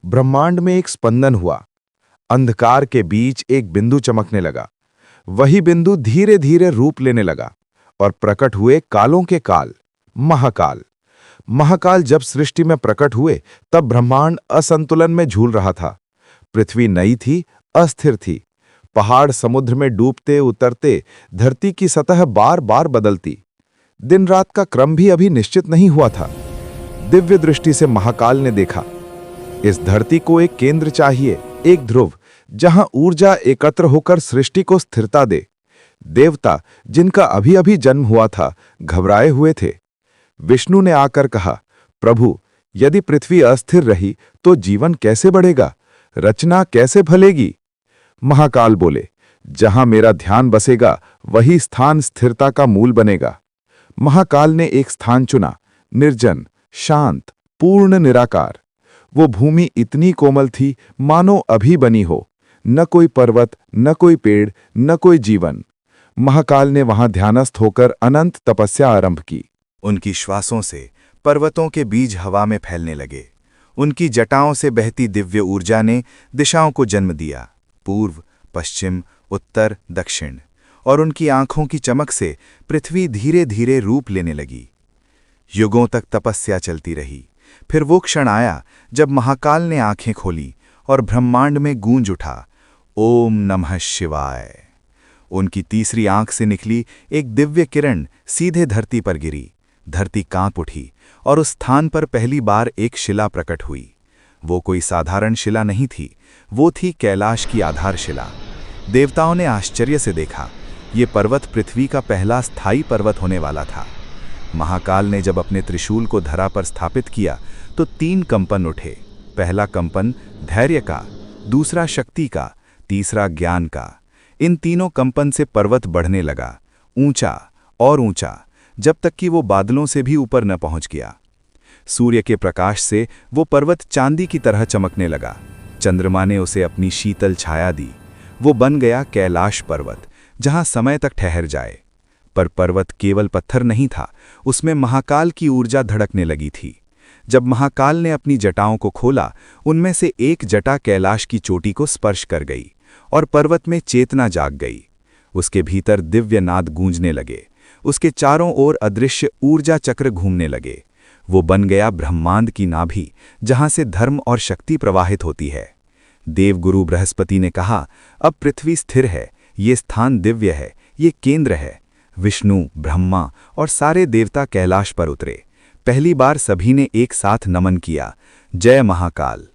ब्रह्मांड में एक स्पंदन हुआ। अंधकार के बीच एक बिंदु चमकने लगा। वही बिंदु धीरे धीरे रूप लेने लगा और प्रकट हुए कालों के काल, महाकाल। महाकाल जब सृष्टि में प्रकट हुए तब ब्रह्मांड असंतुलन में झूल रहा था। पृथ्वी नई थी, अस्थिर थी। पहाड़ समुद्र में डूबते उतरते, धरती की सतह बार बार बदलती। दिन रात का क्रम भी अभी निश्चित नहीं हुआ था। दिव्य दृष्टि से महाकाल ने देखा, इस धरती को एक केंद्र चाहिए, एक ध्रुव, जहां ऊर्जा एकत्र होकर सृष्टि को स्थिरता दे। देवता, जिनका अभी अभी जन्म हुआ था, घबराए हुए थे। विष्णु ने आकर कहा, प्रभु, यदि पृथ्वी अस्थिर रही तो जीवन कैसे बढ़ेगा, रचना कैसे फलेगी? महाकाल बोले, जहां मेरा ध्यान बसेगा वही स्थान स्थिरता का मूल बनेगा। महाकाल ने एक स्थान चुना, निर्जन, शांत, पूर्ण निराकार। वो भूमि इतनी कोमल थी मानो अभी बनी हो। न कोई पर्वत, न कोई पेड़, न कोई जीवन। महाकाल ने वहां ध्यानस्थ होकर अनंत तपस्या आरंभ की। उनकी श्वासों से पर्वतों के बीज हवा में फैलने लगे। उनकी जटाओं से बहती दिव्य ऊर्जा ने दिशाओं को जन्म दिया, पूर्व, पश्चिम, उत्तर, दक्षिण। और उनकी आंखों की चमक से पृथ्वी धीरे धीरे रूप लेने लगी। युगों तक तपस्या चलती रही। फिर वो क्षण आया जब महाकाल ने आंखें खोली और ब्रह्मांड में गूंज उठा, ओम नमः शिवाय। उनकी तीसरी आंख से निकली एक दिव्य किरण सीधे धरती पर गिरी। धरती कांप उठी और उस स्थान पर पहली बार एक शिला प्रकट हुई। वो कोई साधारण शिला नहीं थी, वो थी कैलाश की आधारशिला। देवताओं ने आश्चर्य से देखा, ये पर्वत पृथ्वी का पहला स्थायी पर्वत होने वाला था। महाकाल ने जब अपने त्रिशूल को धरा पर स्थापित किया तो 3 कंपन उठे। पहला कंपन धैर्य का, दूसरा शक्ति का, तीसरा ज्ञान का। इन तीनों कंपन से पर्वत बढ़ने लगा, ऊंचा और ऊंचा, जब तक कि वो बादलों से भी ऊपर न पहुंच गया। सूर्य के प्रकाश से वो पर्वत चांदी की तरह चमकने लगा। चंद्रमा ने उसे अपनी शीतल छाया दी। वो बन गया कैलाश पर्वत, जहां समय तक ठहर जाए। पर पर्वत केवल पत्थर नहीं था, उसमें महाकाल की ऊर्जा धड़कने लगी थी। जब महाकाल ने अपनी जटाओं को खोला, उनमें से एक जटा कैलाश की चोटी को स्पर्श कर गई और पर्वत में चेतना जाग गई। उसके भीतर दिव्य नाद गूंजने लगे। उसके चारों ओर अदृश्य ऊर्जा चक्र घूमने लगे। वो बन गया ब्रह्मांड की नाभि, जहां से धर्म और शक्ति प्रवाहित होती है। देवगुरु बृहस्पति ने कहा, अब पृथ्वी स्थिर है, ये स्थान दिव्य है, ये केंद्र है। विष्णु, ब्रह्मा और सारे देवता कैलाश पर उतरे। पहली बार सभी ने एक साथ नमन किया, जय महाकाल।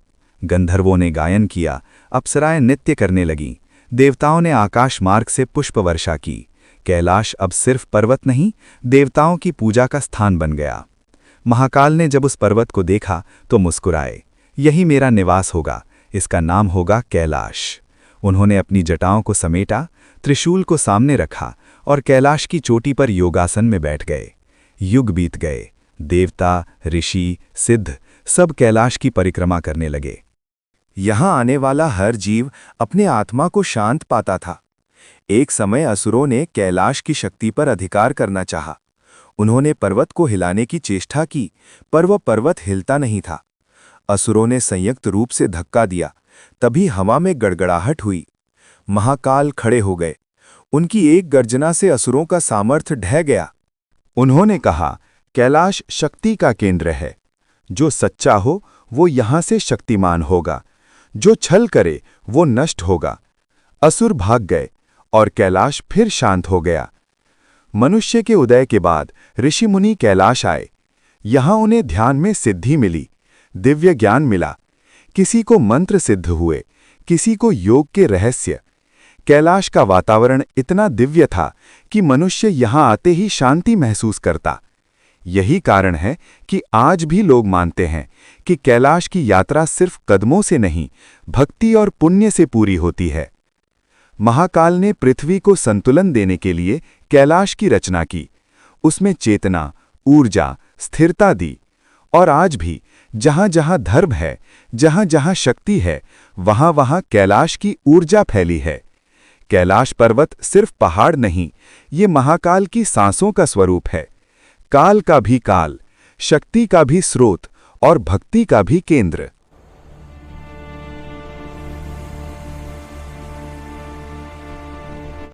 गंधर्वों ने गायन किया, अप्सराएं नृत्य करने लगीं। देवताओं ने आकाश मार्ग से पुष्प वर्षा की। कैलाश अब सिर्फ पर्वत नहीं, देवताओं की पूजा का स्थान बन गया। महाकाल ने जब उस पर्वत को देखा तो मुस्कुराए, यही मेरा निवास होगा, इसका नाम होगा कैलाश। उन्होंने अपनी जटाओं को समेटा, त्रिशूल को सामने रखा और कैलाश की चोटी पर योगासन में बैठ गए। युग बीत गए। देवता, ऋषि, सिद्ध सब कैलाश की परिक्रमा करने लगे। यहां आने वाला हर जीव अपने आत्मा को शांत पाता था। एक समय असुरों ने कैलाश की शक्ति पर अधिकार करना चाहा। उन्होंने पर्वत को हिलाने की चेष्टा की, पर वह पर्वत हिलता नहीं था। असुरों ने संयुक्त रूप से धक्का दिया, तभी हवा में गड़गड़ाहट हुई। महाकाल खड़े हो गए। उनकी एक गर्जना से असुरों का सामर्थ्य ढह गया। उन्होंने कहा, कैलाश शक्ति का केंद्र है। जो सच्चा हो वो यहां से शक्तिमान होगा, जो छल करे वो नष्ट होगा। असुर भाग गए और कैलाश फिर शांत हो गया। मनुष्य के उदय के बाद ऋषि मुनि कैलाश आए। यहां उन्हें ध्यान में सिद्धि मिली, दिव्य ज्ञान मिला। किसी को मंत्र सिद्ध हुए, किसी को योग के रहस्य। कैलाश का वातावरण इतना दिव्य था कि मनुष्य यहां आते ही शांति महसूस करता। यही कारण है कि आज भी लोग मानते हैं कि कैलाश की यात्रा सिर्फ कदमों से नहीं, भक्ति और पुण्य से पूरी होती है। महाकाल ने पृथ्वी को संतुलन देने के लिए कैलाश की रचना की। उसमें चेतना, ऊर्जा, स्थिरता दी। और आज भी जहां जहां धर्म है, जहां जहां शक्ति है, वहां वहां कैलाश की ऊर्जा फैली है। कैलाश पर्वत सिर्फ पहाड़ नहीं, ये महाकाल की सांसों का स्वरूप है। काल का भी काल, शक्ति का भी स्रोत और भक्ति का भी केंद्र।